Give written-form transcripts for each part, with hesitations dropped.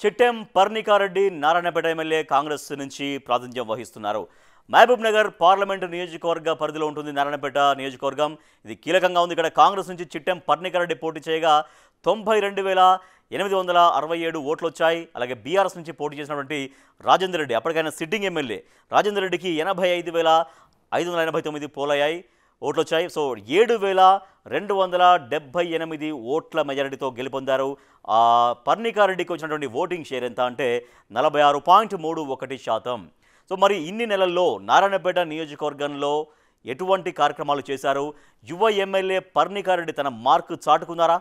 Chittem Parnika Reddy Narayanpet MLA Congress నుంచి ప్రాతినిధ్యం వహిస్తున్నారు. మహబూబ్ నగర్ పార్లమెంటు నియోజకవర్గ పరిధిలో ఉంటుంది నారాయణపేట నియోజకవర్గం. ఇది కీలకంగా ఉంది. ఇక్కడ కాంగ్రెస్ నుంచి చిట్టెం పర్ణికారెడ్డి పోటీ చేయగా 92,867 ఓట్లు వచ్చాయి. అలాగే బీఆర్ఎస్ నుంచి పోటీ చేసినటువంటి రాజేందర్ రెడ్డి, అప్పటికైనా సిట్టింగ్ ఎమ్మెల్యే రాజేందర్ రెడ్డికి 85,589 పోలయ్యాయి, ఓట్లు వచ్చాయి. సో 7,278 ఓట్ల మెజారిటీతో గెలుపొందారు. పర్ణికారెడ్డికి వచ్చినటువంటి ఓటింగ్ షేర్ ఎంత అంటే 46.31%. సో మరి ఇన్ని నెలల్లో నారాయణపేట నియోజకవర్గంలో ఎటువంటి కార్యక్రమాలు చేశారు? యువ ఎమ్మెల్యే పర్ణికారెడ్డి తన మార్కు చాటుకున్నారా?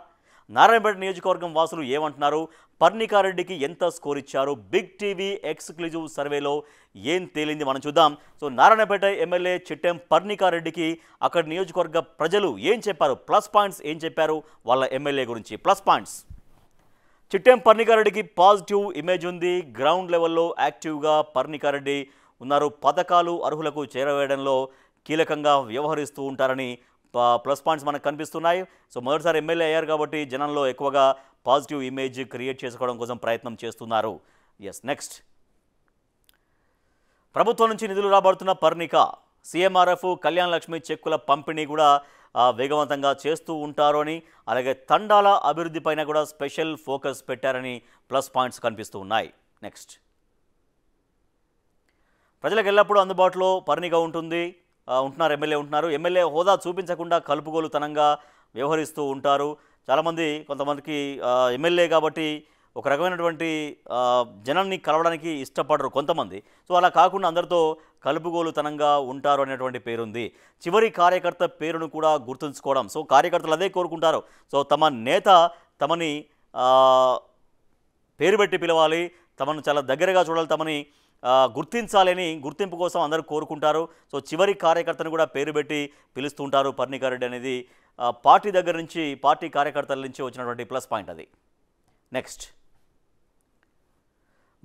నారాయణపేట నియోజకవర్గం వాసులు ఏమంటున్నారు? పర్ణికారెడ్డికి ఎంత స్కోర్ ఇచ్చారు? బిగ్ టీవీ ఎక్స్క్లూజివ్ సర్వేలో ఏం తేలింది మనం చూద్దాం. సో నారాయణపేట ఎమ్మెల్యే చిట్టెం పర్ణికారెడ్డికి అక్కడ నియోజకవర్గ ప్రజలు ఏం చెప్పారు? ప్లస్ పాయింట్స్ ఏం చెప్పారు వాళ్ళ ఎమ్మెల్యే గురించి? ప్లస్ పాయింట్స్: చిట్టెం పర్ణికారెడ్డికి పాజిటివ్ ఇమేజ్ ఉంది. గ్రౌండ్ లెవెల్లో యాక్టివ్గా పర్ణికారెడ్డి ఉన్నారు. పథకాలు అర్హులకు చేరవేయడంలో కీలకంగా వ్యవహరిస్తూ ఉంటారని ప్లస్ పాయింట్స్ మనకు కనిపిస్తున్నాయి. సో మొదటిసారి ఎమ్మెల్యే అయ్యారు కాబట్టి జనంలో ఎక్కువగా పాజిటివ్ ఇమేజ్ క్రియేట్ చేసుకోవడం కోసం ప్రయత్నం చేస్తున్నారు. నెక్స్ట్, ప్రభుత్వం నుంచి నిధులు రాబడుతున్న పర్ణిక సీఎంఆర్ఎఫ్, కళ్యాణ లక్ష్మి చెక్కుల పంపిణీ కూడా వేగవంతంగా చేస్తూ ఉంటారు అని, అలాగే తండాల అభివృద్ధిపైన కూడా స్పెషల్ ఫోకస్ పెట్టారని ప్లస్ పాయింట్స్ కనిపిస్తూ ఉన్నాయి. నెక్స్ట్, ప్రజలకు ఎల్లప్పుడూ అందుబాటులో పర్ణిక ఉంటున్నారు, ఎమ్మెల్యే ఉంటున్నారు. ఎమ్మెల్యే హోదా చూపించకుండా కలుపుగోలుతనంగా వ్యవహరిస్తూ ఉంటారు. కొంతమందికి ఎమ్మెల్యే కాబట్టి ఒక రకమైనటువంటి జనాన్ని కలవడానికి ఇష్టపడరు కొంతమంది. సో అలా కాకుండా అందరితో కలుపుగోలుతనంగా ఉంటారు అనేటువంటి పేరుంది. చివరి కార్యకర్త పేరును కూడా గుర్తుంచుకోవడం. సో కార్యకర్తలు అదే కోరుకుంటారు. సో తమ నేత తమని పేరు పెట్టి పిలవాలి, తమను చాలా దగ్గరగా చూడాలి, తమని గుర్తించాలని గుర్తింపు కోసం అందరూ కోరుకుంటారు. సో చివరి కార్యకర్తను కూడా పేరు పెట్టి పిలుస్తుంటారు పర్ణికారెడ్డి అనేది పార్టీ దగ్గర నుంచి, పార్టీ కార్యకర్తల నుంచి వచ్చినటువంటి ప్లస్ పాయింట్ అది. నెక్స్ట్,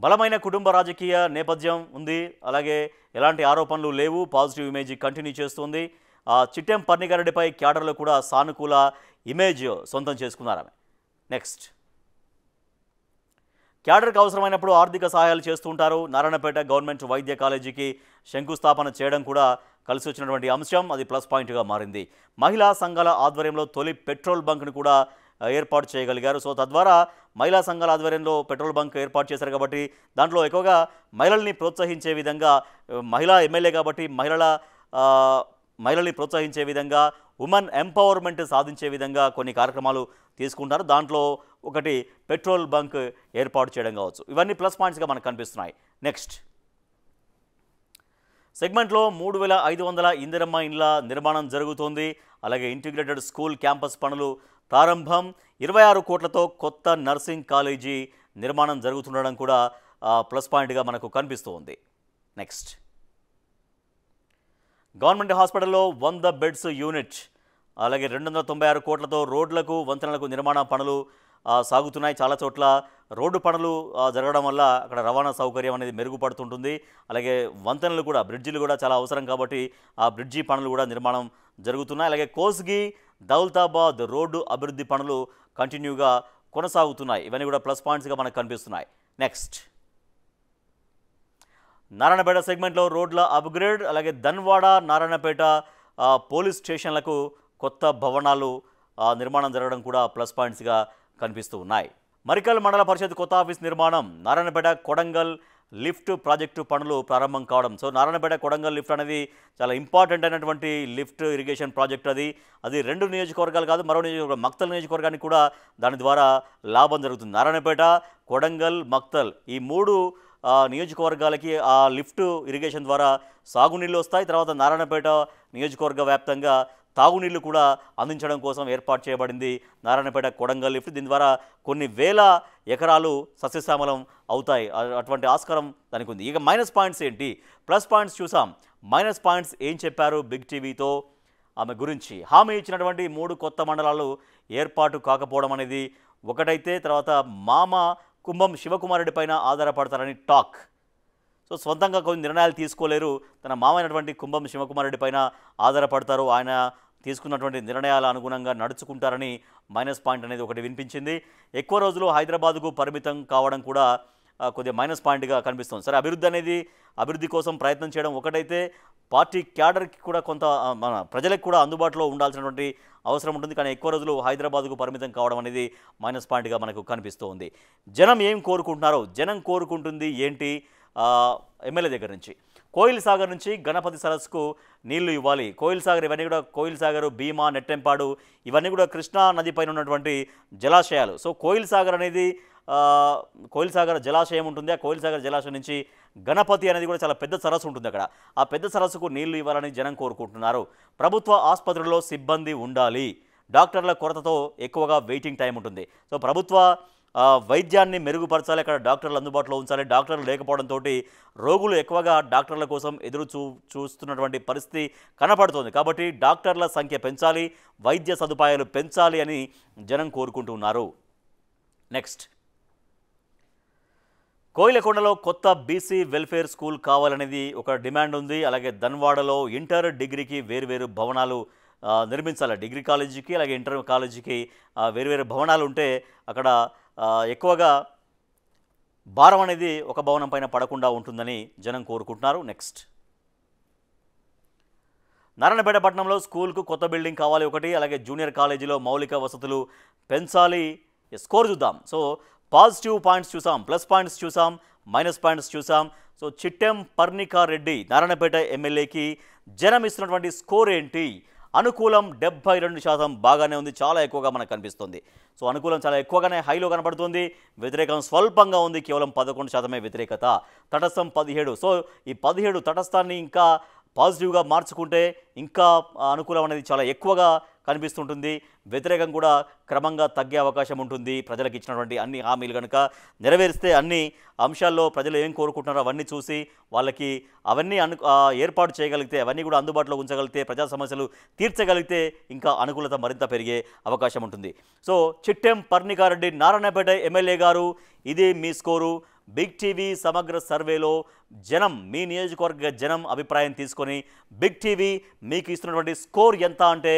బలమైన కుటుంబ రాజకీయ నేపథ్యం ఉంది, అలాగే ఎలాంటి ఆరోపణలు లేవు, పాజిటివ్ ఇమేజ్ కంటిన్యూ చేస్తుంది. చిట్టెం పర్ణికారెడ్డిపై క్యాడర్లో కూడా సానుకూల ఇమేజ్ సొంతం చేసుకున్నారు ఆమె. నెక్స్ట్, క్యాడర్కి అవసరమైనప్పుడు ఆర్థిక సహాయాలు చేస్తుంటారు. నారాయణపేట గవర్నమెంట్ వైద్య కాలేజీకి శంకుస్థాపన చేయడం కూడా కలిసి వచ్చినటువంటి అంశం, అది ప్లస్ పాయింట్గా మారింది. మహిళా సంఘాల ఆధ్వర్యంలో తొలి పెట్రోల్ బంక్ను కూడా ఏర్పాటు చేయగలిగారు. సో తద్వారా మహిళా సంఘాల ఆధ్వర్యంలో పెట్రోల్ బంక్ ఏర్పాటు చేశారు కాబట్టి దాంట్లో ఎక్కువగా మహిళల్ని ప్రోత్సహించే విధంగా, మహిళా ఎమ్మెల్యే కాబట్టి మహిళల్ని ప్రోత్సహించే విధంగా, ఉమెన్ ఎంపవర్మెంట్ సాధించే విధంగా కొన్ని కార్యక్రమాలు తీసుకుంటారు. దాంట్లో ఒకటి పెట్రోల్ బంక్ ఏర్పాటు చేయడం కావచ్చు. ఇవన్నీ ప్లస్ పాయింట్స్గా మనకు కనిపిస్తున్నాయి. నెక్స్ట్ సెగ్మెంట్లో 3,500 ఇందిరమ్మ ఇండ్ల నిర్మాణం జరుగుతోంది. అలాగే ఇంటిగ్రేటెడ్ స్కూల్ క్యాంపస్ పనులు ప్రారంభం. 26 కోట్లతో కొత్త నర్సింగ్ కాలేజీ నిర్మాణం జరుగుతుండడం కూడా ప్లస్ పాయింట్గా మనకు కనిపిస్తూ ఉంది. నెక్స్ట్, గవర్నమెంట్ హాస్పిటల్లో 100 బెడ్స్ యూనిట్, అలాగే 296 కోట్లతో రోడ్లకు, వంతెనలకు నిర్మాణ పనులు సాగుతున్నాయి. చాలా చోట్ల రోడ్డు పనులు జరగడం వల్ల అక్కడ రవాణా సౌకర్యం అనేది మెరుగుపడుతుంటుంది. అలాగే వంతెనలు కూడా, బ్రిడ్జిలు కూడా చాలా అవసరం కాబట్టి ఆ బ్రిడ్జి పనులు కూడా నిర్మాణం జరుగుతున్నాయి. అలాగే కోస్గి దౌలతాబాద్ రోడ్డు అభివృద్ధి పనులు కంటిన్యూగా కొనసాగుతున్నాయి. ఇవన్నీ కూడా ప్లస్ పాయింట్స్గా మనకు కనిపిస్తున్నాయి. నెక్స్ట్, నారాయణపేట సెగ్మెంట్లో రోడ్ల అప్గ్రేడ్, అలాగే ధన్వాడ, నారాయణపేట పోలీస్ స్టేషన్లకు కొత్త భవనాలు నిర్మాణం జరగడం కూడా ప్లస్ పాయింట్స్గా కనిపిస్తూ ఉన్నాయి. మరికల్ మండల పరిషత్ కొత్త ఆఫీస్ నిర్మాణం, నారాయణపేట కొడంగల్ లిఫ్ట్ ప్రాజెక్టు పనులు ప్రారంభం కావడం. సో నారాయణపేట కొడంగల్ లిఫ్ట్ అనేది చాలా ఇంపార్టెంట్ అయినటువంటి లిఫ్ట్ ఇరిగేషన్ ప్రాజెక్ట్. అది 2 నియోజకవర్గాలు కాదు, మరో నియోజకవర్గం మక్తల్ నియోజకవర్గానికి కూడా దాని ద్వారా లాభం జరుగుతుంది. నారాయణపేట, కొడంగల్, మక్తల్ ఈ 3 నియోజకవర్గాలకి ఆ లిఫ్ట్ ఇరిగేషన్ ద్వారా సాగునీళ్ళు వస్తాయి. తర్వాత నారాయణపేట నియోజకవర్గ వ్యాప్తంగా తాగునీళ్లు కూడా అందించడం కోసం ఏర్పాటు చేయబడింది నారాయణపేట కొడంగల్ లిఫ్ట్. దీని ద్వారా కొన్ని వేల ఎకరాలు సస్యశ్యామలం అవుతాయి. అటువంటి ఆస్కారం దానికి ఉంది. ఇక మైనస్ పాయింట్స్ ఏంటి? ప్లస్ పాయింట్స్ చూసాం. మైనస్ పాయింట్స్ ఏం చెప్పారు బిగ్ టీవీతో ఆమె గురించి? హామీ ఇచ్చినటువంటి 3 కొత్త మండలాలు ఏర్పాటు కాకపోవడం అనేది ఒకటైతే, తర్వాత మామ కుంభం శివకుమారెడ్డి పైన ఆధారపడతారని టాక్. సో సొంతంగా కొన్ని నిర్ణయాలు తీసుకోలేరు, తన మామైనటువంటి కుంభం శివకుమారెడ్డి పైన ఆధారపడతారు. ఆయన తీసుకున్నటువంటి నిర్ణయాల అనుగుణంగా నడుచుకుంటారని మైనస్ పాయింట్ అనేది ఒకటి వినిపించింది. ఎక్కువ రోజులు హైదరాబాద్కు పరిమితం కావడం కూడా కొద్దిగా మైనస్ పాయింట్గా కనిపిస్తుంది. సరే, అభివృద్ధి కోసం ప్రయత్నం చేయడం ఒకటైతే, పార్టీ క్యాడర్కి కూడా కొంత మన ప్రజలకు కూడా అందుబాటులో ఉండాల్సినటువంటి అవసరం ఉంటుంది. కానీ ఎక్కువ రోజులు హైదరాబాద్కు పరిమితం కావడం అనేది మైనస్ పాయింట్గా మనకు కనిపిస్తూ ఉంది. జనం ఏం కోరుకుంటున్నారో, జనం కోరుకుంటుంది ఏంటి? ఎమ్మెల్యే దగ్గర నుంచి కోయిల్ సాగర్ నుంచి గణపతి సరస్సుకు నీళ్లు ఇవ్వాలి. కోయిల్ సాగర్ ఇవన్నీ కూడా కోయిల్ సాగర్, భీమా, నెట్టెంపాడు ఇవన్నీ కూడా కృష్ణా నది పైన ఉన్నటువంటి జలాశయాలు. సో కోయిల్ సాగర్ అనేది కోయిల్ సాగర్ జలాశయం ఉంటుంది. ఆ కోయిల్ సాగర్ జలాశయం నుంచి గణపతి అనేది కూడా చాలా పెద్ద సరస్సు ఉంటుంది. అక్కడ ఆ పెద్ద సరస్సుకు నీళ్లు ఇవ్వాలని జనం కోరుకుంటున్నారు. ప్రభుత్వ ఆసుపత్రుల్లో సిబ్బంది ఉండాలి. డాక్టర్ల కొరతతో ఎక్కువగా వెయిటింగ్ టైం ఉంటుంది. సో ప్రభుత్వ వైద్యాన్ని మెరుగుపరచాలి, అక్కడ డాక్టర్లు అందుబాటులో ఉంచాలి. డాక్టర్లు లేకపోవడంతో రోగులు ఎక్కువగా డాక్టర్ల కోసం చూస్తున్నటువంటి పరిస్థితి కనపడుతోంది. కాబట్టి డాక్టర్ల సంఖ్య పెంచాలి, వైద్య సదుపాయాలు పెంచాలి అని జనం కోరుకుంటున్నారు. నెక్స్ట్, కోయిలకొండలో కొత్త బీసీ వెల్ఫేర్ స్కూల్ కావాలనేది ఒక డిమాండ్ ఉంది. అలాగే ధన్వాడలో ఇంటర్ డిగ్రీకి వేరువేరు భవనాలు నిర్మించాలి. డిగ్రీ కాలేజీకి అలాగే ఇంటర్ కాలేజీకి వేరువేరు భవనాలు ఉంటే అక్కడ ఎక్కువగా భారం అనేది ఒక భవనం పైన పడకుండా ఉంటుందని జనం కోరుకుంటున్నారు. నెక్స్ట్, నారాయణపేట పట్టణంలో స్కూల్కు కొత్త బిల్డింగ్ కావాలి ఒకటి, అలాగే జూనియర్ కాలేజీలో మౌలిక వసతులు పెంచాలి. స్కోర్ చూద్దాం. సో పాజిటివ్ పాయింట్స్ చూసాం, ప్లస్ పాయింట్స్ చూసాం, మైనస్ పాయింట్స్ చూసాం. సో చిట్టెం పర్ణికారెడ్డి నారాయణపేట ఎమ్మెల్యేకి జనం ఇస్తున్నటువంటి స్కోర్ ఏంటి? అనుకూలం 72% బాగానే ఉంది, చాలా ఎక్కువగా మనకు కనిపిస్తుంది. సో అనుకూలం చాలా ఎక్కువగానే హైలో కనపడుతుంది. వ్యతిరేకం స్వల్పంగా ఉంది, కేవలం 11% వ్యతిరేకత. తటస్థం 17. సో ఈ 17 తటస్థాన్ని ఇంకా పాజిటివ్గా మార్చుకుంటే ఇంకా అనుకూలం అనేది చాలా ఎక్కువగా కనిపిస్తుంటుంది. వ్యతిరేకం కూడా క్రమంగా తగ్గే అవకాశం ఉంటుంది. ప్రజలకు ఇచ్చినటువంటి అన్ని హామీలు కనుక నెరవేరిస్తే, అన్ని అంశాల్లో ప్రజలు ఏం కోరుకుంటున్నారో అవన్నీ చూసి వాళ్ళకి అవన్నీ ఏర్పాటు చేయగలిగితే, అవన్నీ కూడా అందుబాటులో ఉంచగలిగితే, ప్రజా సమస్యలు తీర్చగలిగితే ఇంకా అనుకూలత మరింత పెరిగే అవకాశం ఉంటుంది. సో చిట్టెం పర్ణికారెడ్డి నారాయణపేట ఎమ్మెల్యే గారు, ఇది మీ స్కోరు. బిగ్ టీవీ సమగ్ర సర్వేలో జనం, మీ నియోజకవర్గ జనం అభిప్రాయం తీసుకొని బిగ్ టీవీ మీకు ఇస్తున్నటువంటి స్కోర్ ఎంత అంటే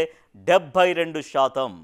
72%.